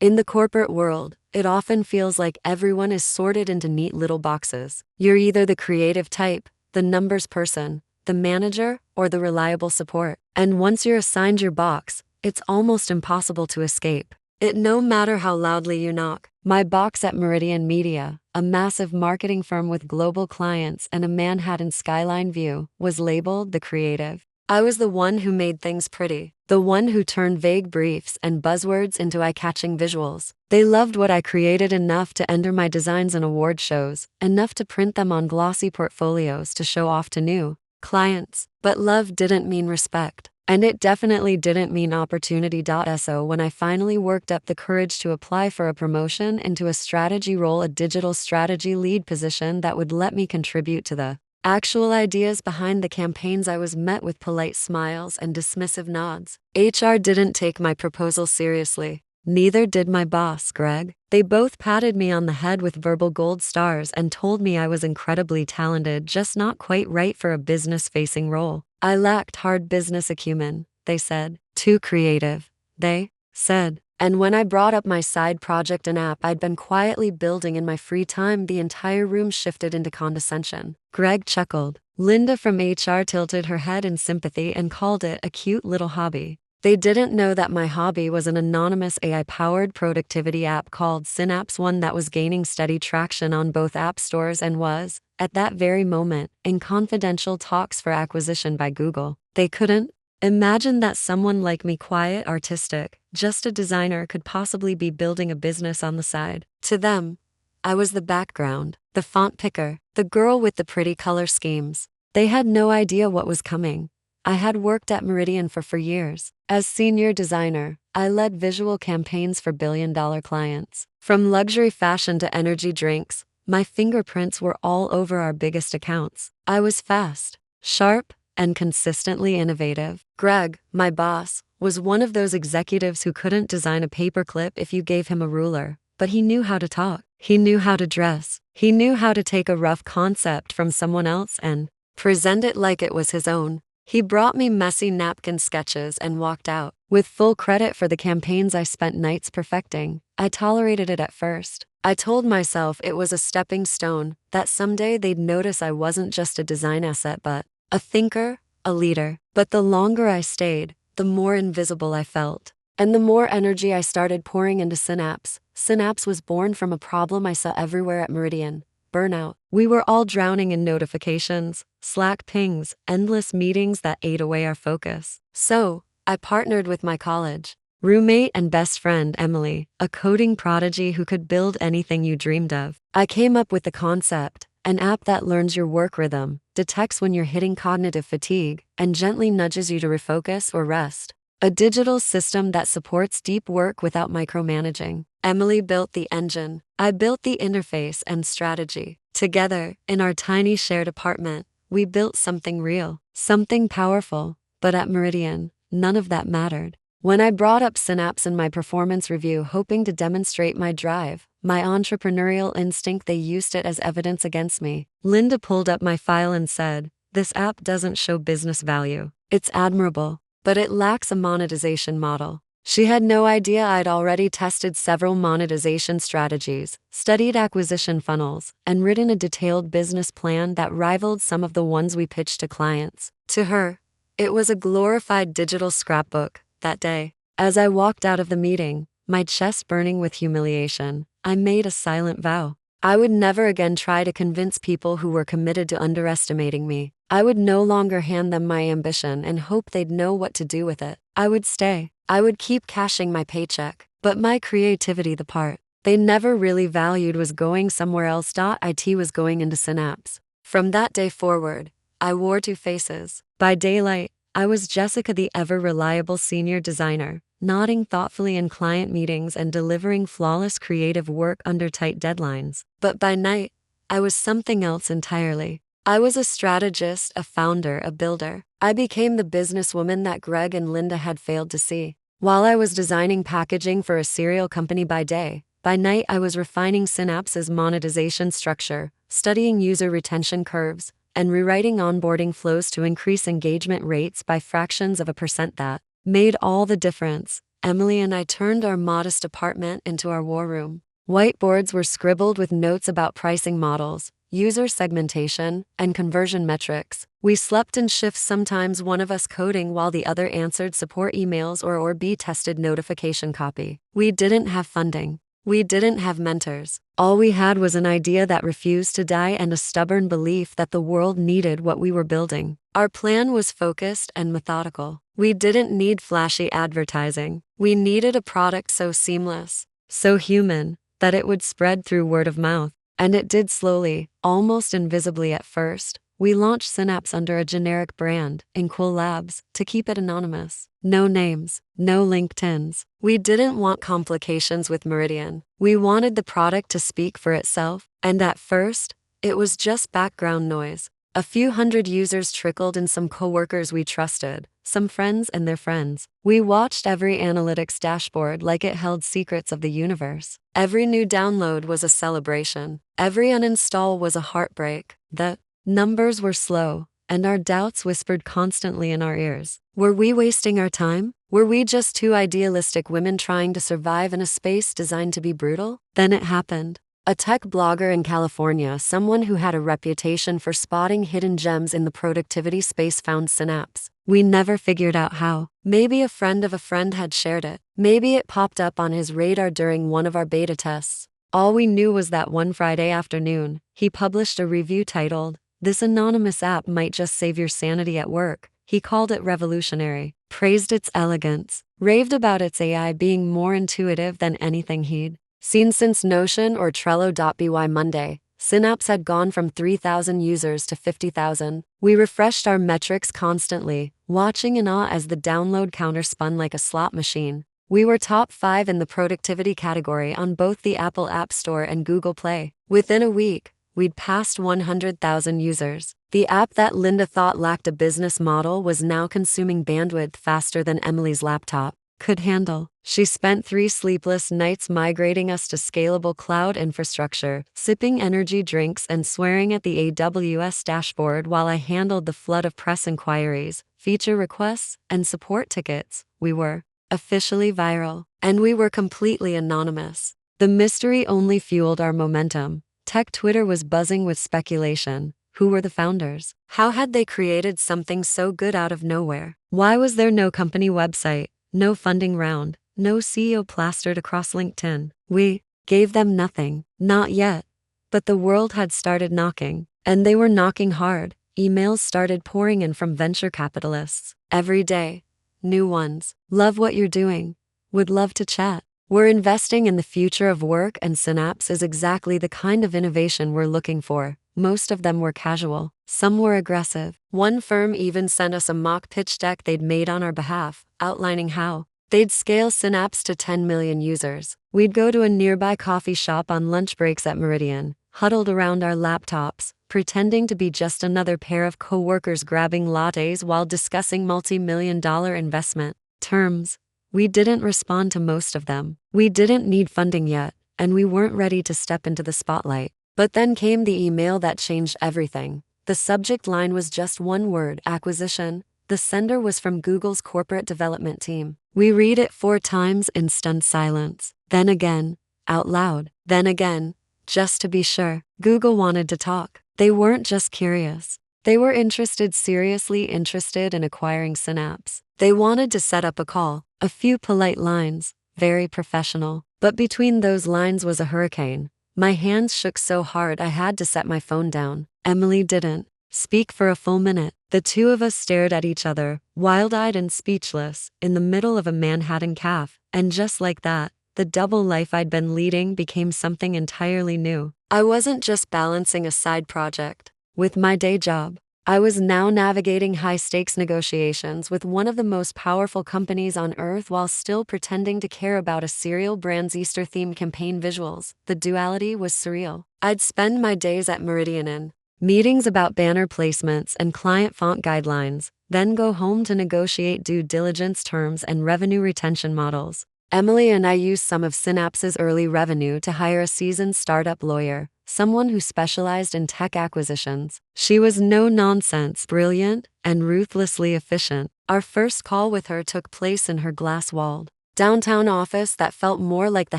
In the corporate world, it often feels like everyone is sorted into neat little boxes. You're either the creative type, the numbers person, the manager, or the reliable support. And once you're assigned your box, it's almost impossible to escape it no matter how loudly you knock. My box at Meridian Media, a massive marketing firm with global clients and a Manhattan skyline view, was labeled the creative. I was the one who made things pretty, the one who turned vague briefs and buzzwords into eye-catching visuals. They loved what I created enough to enter my designs in award shows, enough to print them on glossy portfolios to show off to new clients. But love didn't mean respect. And it definitely didn't mean opportunity. So when I finally worked up the courage to apply for a promotion into a strategy role, a digital strategy lead position that would let me contribute to the actual ideas behind the campaigns, I was met with polite smiles and dismissive nods. HR didn't take my proposal seriously. Neither did my boss, Greg. They both patted me on the head with verbal gold stars and told me I was incredibly talented, just not quite right for a business-facing role. I lacked hard business acumen, they said. Too creative, they said. And when I brought up my side project, an app I'd been quietly building in my free time, the entire room shifted into condescension. Greg chuckled. Linda from HR tilted her head in sympathy and called it a cute little hobby. They didn't know that my hobby was an anonymous AI-powered productivity app called Synapse, one that was gaining steady traction on both app stores and was, at that very moment, in confidential talks for acquisition by Google. They couldn't imagine that someone like me, quiet, artistic, just a designer, could possibly be building a business on the side. To them, I was the background, the font picker, the girl with the pretty color schemes. They had no idea what was coming. I had worked at Meridian for years. As senior designer, I led visual campaigns for billion-dollar clients. From luxury fashion to energy drinks, my fingerprints were all over our biggest accounts. I was fast, sharp, and consistently innovative. Greg, my boss, was one of those executives who couldn't design a paperclip if you gave him a ruler, but he knew how to talk. He knew how to dress. He knew how to take a rough concept from someone else and present it like it was his own. He brought me messy napkin sketches and walked out. With full credit for the campaigns I spent nights perfecting, I tolerated it at first. I told myself it was a stepping stone, that someday they'd notice I wasn't just a design asset but a thinker, a leader. But the longer I stayed, the more invisible I felt. And the more energy I started pouring into Synapse. Synapse was born from a problem I saw everywhere at Meridian: burnout. We were all drowning in notifications, Slack pings, endless meetings that ate away our focus. So, I partnered with my college roommate and best friend, Emily, a coding prodigy who could build anything you dreamed of. I came up with the concept: an app that learns your work rhythm, detects when you're hitting cognitive fatigue, and gently nudges you to refocus or rest. A digital system that supports deep work without micromanaging. Emily built the engine. I built the interface and strategy. Together, in our tiny shared apartment, we built something real, something powerful. But at Meridian, none of that mattered. When I brought up Synapse in my performance review, hoping to demonstrate my drive, my entrepreneurial instinct, they used it as evidence against me. Linda pulled up my file and said, "This app doesn't show business value. It's admirable, but it lacks a monetization model." She had no idea I'd already tested several monetization strategies, studied acquisition funnels, and written a detailed business plan that rivaled some of the ones we pitched to clients. To her, it was a glorified digital scrapbook. That day, as I walked out of the meeting, my chest burning with humiliation, I made a silent vow. I would never again try to convince people who were committed to underestimating me. I would no longer hand them my ambition and hope they'd know what to do with it. I would stay. I would keep cashing my paycheck, but my creativity, the part they never really valued, was going somewhere else. It was going into Synapse. From that day forward, I wore two faces. By daylight, I was Jessica, the ever-reliable senior designer, nodding thoughtfully in client meetings and delivering flawless creative work under tight deadlines. But by night, I was something else entirely. I was a strategist, a founder, a builder. I became the businesswoman that Greg and Linda had failed to see. While I was designing packaging for a cereal company by day, by night I was refining Synapse's monetization structure, studying user retention curves, and rewriting onboarding flows to increase engagement rates by fractions of a percent. That made all the difference. Emily and I turned our modest apartment into our war room. Whiteboards were scribbled with notes about pricing models, user segmentation, and conversion metrics. We slept in shifts, sometimes one of us coding while the other answered support emails or B-tested notification copy. We didn't have funding. We didn't have mentors. All we had was an idea that refused to die and a stubborn belief that the world needed what we were building. Our plan was focused and methodical. We didn't need flashy advertising. We needed a product so seamless, so human, that it would spread through word of mouth. And it did slowly, almost invisibly at first. We launched Synapse under a generic brand, in Cool Labs, to keep it anonymous. No names, no LinkedIns. We didn't want complications with Meridian. We wanted the product to speak for itself, and at first, it was just background noise. A few hundred users trickled in, some coworkers we trusted, some friends and their friends. We watched every analytics dashboard like it held secrets of the universe. Every new download was a celebration. Every uninstall was a heartbreak. The numbers were slow, and our doubts whispered constantly in our ears. Were we wasting our time? Were we just two idealistic women trying to survive in a space designed to be brutal? Then it happened. A tech blogger in California, someone who had a reputation for spotting hidden gems in the productivity space, found Synapse. We never figured out how. Maybe a friend of a friend had shared it. Maybe it popped up on his radar during one of our beta tests. All we knew was that one Friday afternoon, he published a review titled, "This anonymous app might just save your sanity at work." He called it revolutionary, praised its elegance, raved about its AI being more intuitive than anything he'd seen since Notion or Trello.by Monday. Synapse had gone from 3,000 users to 50,000. We refreshed our metrics constantly, watching in awe as the download counter spun like a slot machine. We were top 5 in the productivity category on both the Apple App Store and Google Play. Within a week, we'd passed 100,000 users. The app that Linda thought lacked a business model was now consuming bandwidth faster than Emily's laptop could handle. She spent 3 sleepless nights migrating us to scalable cloud infrastructure, sipping energy drinks and swearing at the AWS dashboard while I handled the flood of press inquiries, feature requests, and support tickets. We were officially viral, and we were completely anonymous. The mystery only fueled our momentum. Tech Twitter was buzzing with speculation. Who were the founders? How had they created something so good out of nowhere? Why was there no company website? No funding round, no CEO plastered across LinkedIn? We gave them nothing. Not yet. But the world had started knocking. And they were knocking hard. Emails started pouring in from venture capitalists. Every day. New ones. Love what you're doing. Would love to chat. We're investing in the future of work, and Synapse is exactly the kind of innovation we're looking for. Most of them were casual. Some were aggressive. One firm even sent us a mock pitch deck they'd made on our behalf, outlining how they'd scale Synapse to 10 million users. We'd go to a nearby coffee shop on lunch breaks at Meridian, huddled around our laptops, pretending to be just another pair of coworkers grabbing lattes while discussing multi-million-dollar investment terms. We didn't respond to most of them. We didn't need funding yet, and we weren't ready to step into the spotlight. But then came the email that changed everything. The subject line was just one word: acquisition. The sender was from Google's corporate development team. We read it 4 times in stunned silence. Then again, out loud. Then again, just to be sure. Google wanted to talk. They weren't just curious. They were interested, seriously interested in acquiring Synapse. They wanted to set up a call. A few polite lines, very professional. But between those lines was a hurricane. My hands shook so hard I had to set my phone down. Emily didn't speak for a full minute. The two of us stared at each other, wild-eyed and speechless, in the middle of a Manhattan cafe. And just like that, the double life I'd been leading became something entirely new. I wasn't just balancing a side project with my day job. I was now navigating high-stakes negotiations with one of the most powerful companies on earth while still pretending to care about a cereal brand's Easter-themed campaign visuals. The duality was surreal. I'd spend my days at Meridian in meetings about banner placements and client font guidelines, then go home to negotiate due diligence terms and revenue retention models. Emily and I used some of Synapse's early revenue to hire a seasoned startup lawyer, someone who specialized in tech acquisitions. She was no-nonsense, brilliant, and ruthlessly efficient. Our first call with her took place in her glass-walled downtown office that felt more like the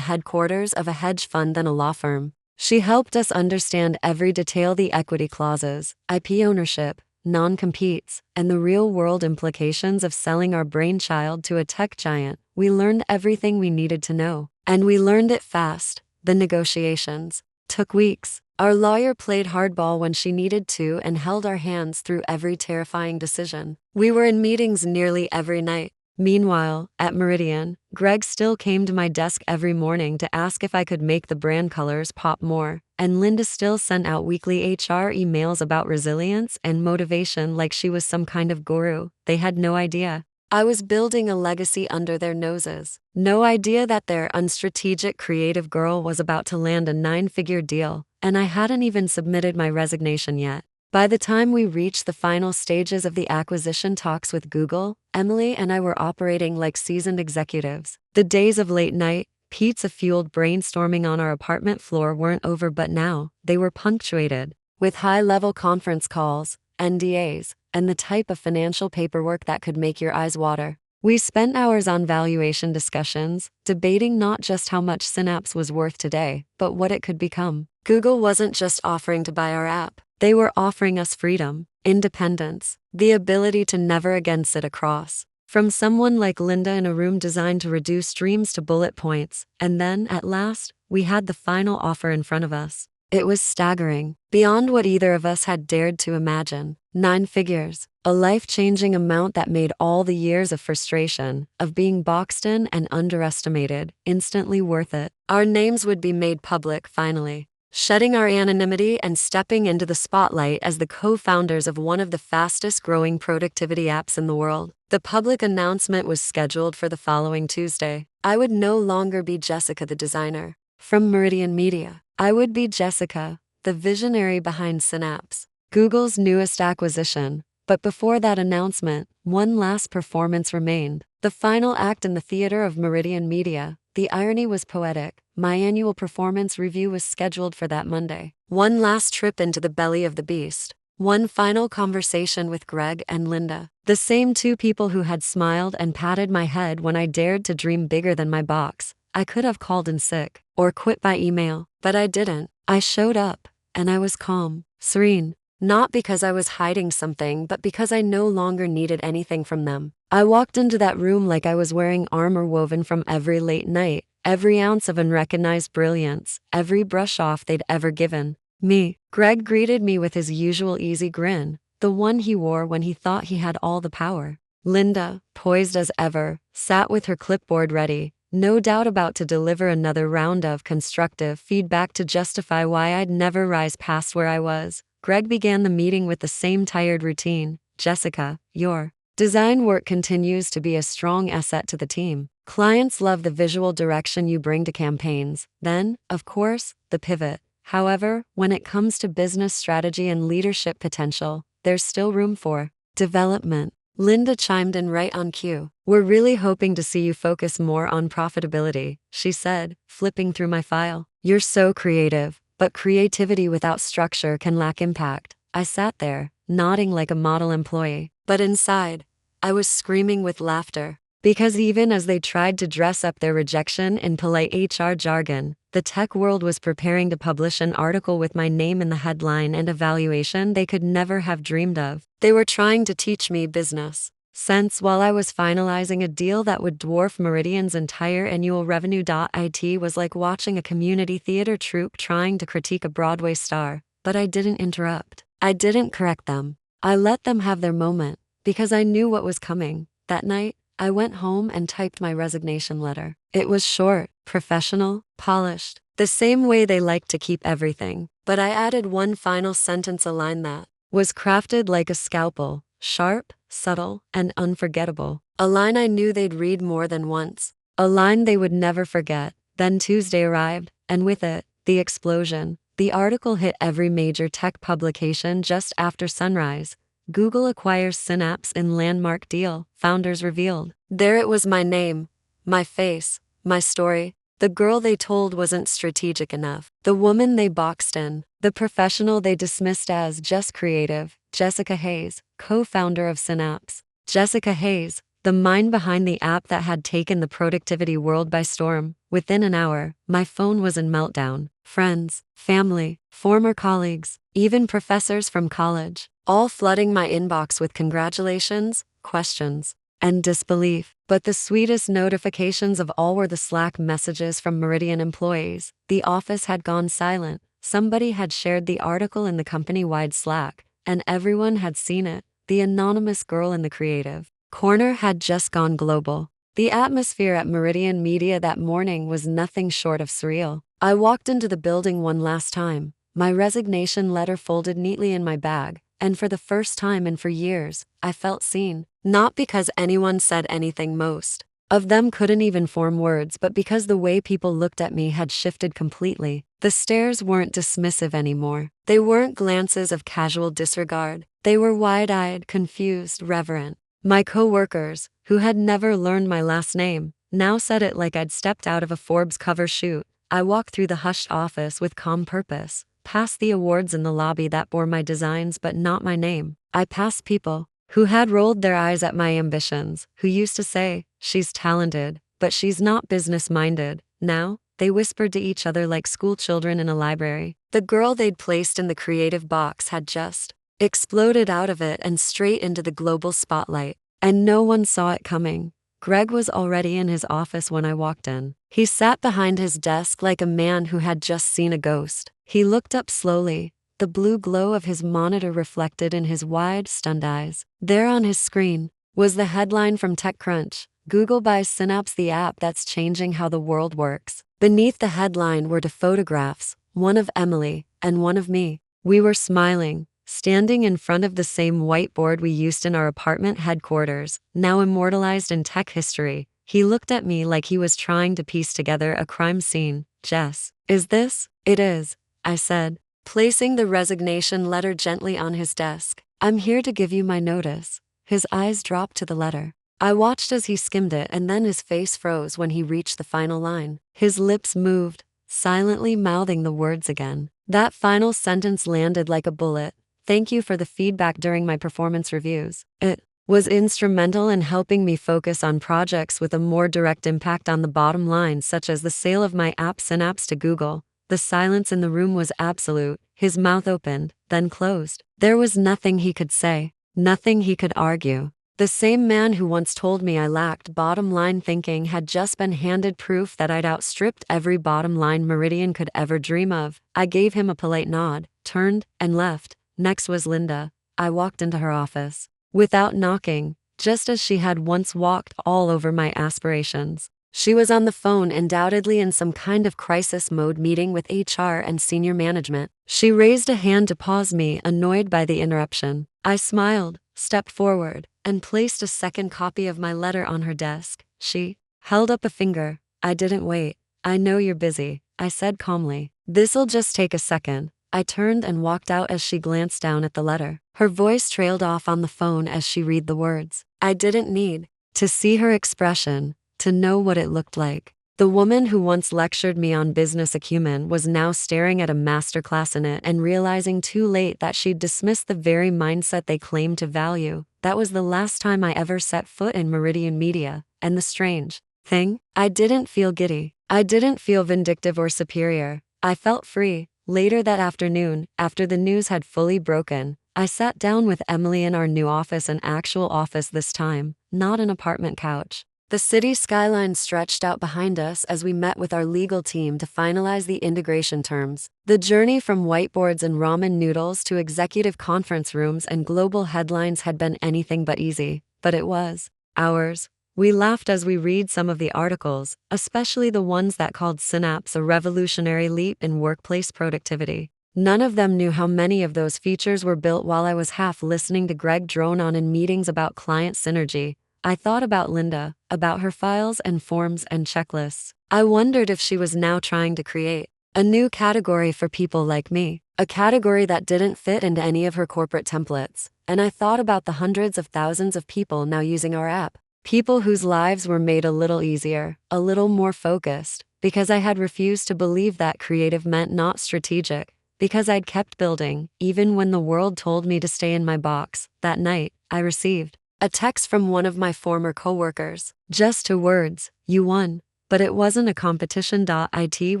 headquarters of a hedge fund than a law firm. She helped us understand every detail: the equity clauses, IP ownership, non-competes, and the real-world implications of selling our brainchild to a tech giant. We learned everything we needed to know. And we learned it fast. The negotiations took weeks. Our lawyer played hardball when she needed to and held our hands through every terrifying decision. We were in meetings nearly every night. Meanwhile, at Meridian, Greg still came to my desk every morning to ask if I could make the brand colors pop more, and Linda still sent out weekly HR emails about resilience and motivation like she was some kind of guru. They had no idea I was building a legacy under their noses. No idea that their unstrategic creative girl was about to land a 9-figure deal, and I hadn't even submitted my resignation yet. By the time we reached the final stages of the acquisition talks with Google, Emily and I were operating like seasoned executives. The days of late night, pizza-fueled brainstorming on our apartment floor weren't over, but now they were punctuated with high-level conference calls, NDAs, and the type of financial paperwork that could make your eyes water. We spent hours on valuation discussions, debating not just how much Synapse was worth today, but what it could become. Google wasn't just offering to buy our app. They were offering us freedom, independence, the ability to never again sit across from someone like Linda in a room designed to reduce dreams to bullet points. And then, at last, we had the final offer in front of us. It was staggering, beyond what either of us had dared to imagine. 9 figures, a life-changing amount that made all the years of frustration, of being boxed in and underestimated, instantly worth it. Our names would be made public finally, shedding our anonymity and stepping into the spotlight as the co-founders of one of the fastest-growing productivity apps in the world. The public announcement was scheduled for the following Tuesday. I would no longer be Jessica the designer from Meridian Media. I would be Jessica, the visionary behind Synapse, Google's newest acquisition. But before that announcement, one last performance remained. The final act in the theater of Meridian Media. The irony was poetic. My annual performance review was scheduled for that Monday. One last trip into the belly of the beast. One final conversation with Greg and Linda. The same 2 people who had smiled and patted my head when I dared to dream bigger than my box. I could have called in sick or quit by email, but I didn't. I showed up, and I was calm, serene. Not because I was hiding something, but because I no longer needed anything from them. I walked into that room like I was wearing armor woven from every late night, every ounce of unrecognized brilliance, every brush off they'd ever given me. Greg greeted me with his usual easy grin, the one he wore when he thought he had all the power. Linda, poised as ever, sat with her clipboard ready, no doubt about to deliver another round of constructive feedback to justify why I'd never rise past where I was. Greg began the meeting with the same tired routine. Jessica, your design work continues to be a strong asset to the team. Clients love the visual direction you bring to campaigns. Then, of course, the pivot. However, when it comes to business strategy and leadership potential, there's still room for development. Linda chimed in right on cue. We're really hoping to see you focus more on profitability, she said, flipping through my file. You're so creative, but creativity without structure can lack impact. I sat there, nodding like a model employee, but inside, I was screaming with laughter. Because even as they tried to dress up their rejection in polite HR jargon, the tech world was preparing to publish an article with my name in the headline and a valuation they could never have dreamed of. They were trying to teach me business sense while I was finalizing a deal that would dwarf Meridian's entire annual revenue. It was like watching a community theater troupe trying to critique a Broadway star. But I didn't interrupt. I didn't correct them. I let them have their moment, because I knew what was coming. That night, I went home and typed my resignation letter. It was short, professional, polished, the same way they like to keep everything. But I added one final sentence, a line that was crafted like a scalpel, sharp, subtle, and unforgettable. A line I knew they'd read more than once. A line they would never forget. Then Tuesday arrived, and with it, the explosion. The article hit every major tech publication just after sunrise. Google acquires Synapse in landmark deal, founders revealed. There it was, my name, my face, my story. The girl they told wasn't strategic enough. The woman they boxed in. The professional they dismissed as just creative. Jessica Hayes, co-founder of Synapse. Jessica Hayes, the mind behind the app that had taken the productivity world by storm. Within an hour, my phone was in meltdown. Friends, family, former colleagues, even professors from college, all flooding my inbox with congratulations, questions, and disbelief. But the sweetest notifications of all were the Slack messages from Meridian employees. The office had gone silent. Somebody had shared the article in the company-wide Slack, and everyone had seen it. The anonymous girl in the creative corner had just gone global. The atmosphere at Meridian Media that morning was nothing short of surreal. I walked into the building one last time, my resignation letter folded neatly in my bag, and for the first time in for years, I felt seen. Not because anyone said anything, most of them couldn't even form words, but because the way people looked at me had shifted completely. The stares weren't dismissive anymore. They weren't glances of casual disregard. They were wide-eyed, confused, reverent. My co-workers, who had never learned my last name, now said it like I'd stepped out of a Forbes cover shoot. I walked through the hushed office with calm purpose, past the awards in the lobby that bore my designs but not my name. I passed people who had rolled their eyes at my ambitions, who used to say, "She's talented, but she's not business-minded." Now, they whispered to each other like schoolchildren in a library. The girl they'd placed in the creative box had just exploded out of it and straight into the global spotlight. And no one saw it coming. Greg was already in his office when I walked in. He sat behind his desk like a man who had just seen a ghost. He looked up slowly, the blue glow of his monitor reflected in his wide, stunned eyes. There on his screen was the headline from TechCrunch: Google buys Synapse, the app that's changing how the world works. Beneath the headline were two photographs, one of Emily and one of me. We were smiling, standing in front of the same whiteboard we used in our apartment headquarters, now immortalized in tech history. He looked at me like he was trying to piece together a crime scene. "Jess, is this?" "It is," I said, placing the resignation letter gently on his desk. "I'm here to give you my notice." His eyes dropped to the letter. I watched as he skimmed it, and then his face froze when he reached the final line. His lips moved, silently mouthing the words again. That final sentence landed like a bullet. "Thank you for the feedback during my performance reviews. It was instrumental in helping me focus on projects with a more direct impact on the bottom line, such as the sale of my app Synapse to Google." The silence in the room was absolute. His mouth opened, then closed. There was nothing he could say, nothing he could argue. The same man who once told me I lacked bottom-line thinking had just been handed proof that I'd outstripped every bottom-line Meridian could ever dream of. I gave him a polite nod, turned, and left. Next was Linda. I walked into her office, without knocking, just as she had once walked all over my aspirations. She was on the phone, undoubtedly in some kind of crisis mode meeting with HR and senior management. She raised a hand to pause me, annoyed by the interruption. I smiled, stepped forward, and placed a second copy of my letter on her desk. She held up a finger. "I didn't wait. I know you're busy," I said calmly. "This'll just take a second." I turned and walked out as she glanced down at the letter. Her voice trailed off on the phone as she read the words. I didn't need to see her expression to know what it looked like. The woman who once lectured me on business acumen was now staring at a masterclass in it and realizing too late that she'd dismissed the very mindset they claimed to value. That was the last time I ever set foot in Meridian Media, and the strange thing, I didn't feel giddy. I didn't feel vindictive or superior. I felt free. Later that afternoon, after the news had fully broken, I sat down with Emily in our new office, an actual office this time, not an apartment couch. The city skyline stretched out behind us as we met with our legal team to finalize the integration terms. The journey from whiteboards and ramen noodles to executive conference rooms and global headlines had been anything but easy, but it was ours. We laughed as we read some of the articles, especially the ones that called Synapse a revolutionary leap in workplace productivity. None of them knew how many of those features were built while I was half listening to Greg drone on in meetings about client synergy. I thought about Linda, about her files and forms and checklists. I wondered if she was now trying to create a new category for people like me, a category that didn't fit into any of her corporate templates. And I thought about the hundreds of thousands of people now using our app, people whose lives were made a little easier, a little more focused, because I had refused to believe that creative meant not strategic, because I'd kept building, even when the world told me to stay in my box. That night, I received A text from one of my former coworkers. Just 2 words, you won. But it wasn't a competition. It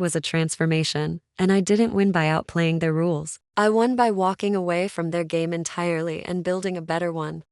was a transformation, and I didn't win by outplaying their rules. I won by walking away from their game entirely and building a better one.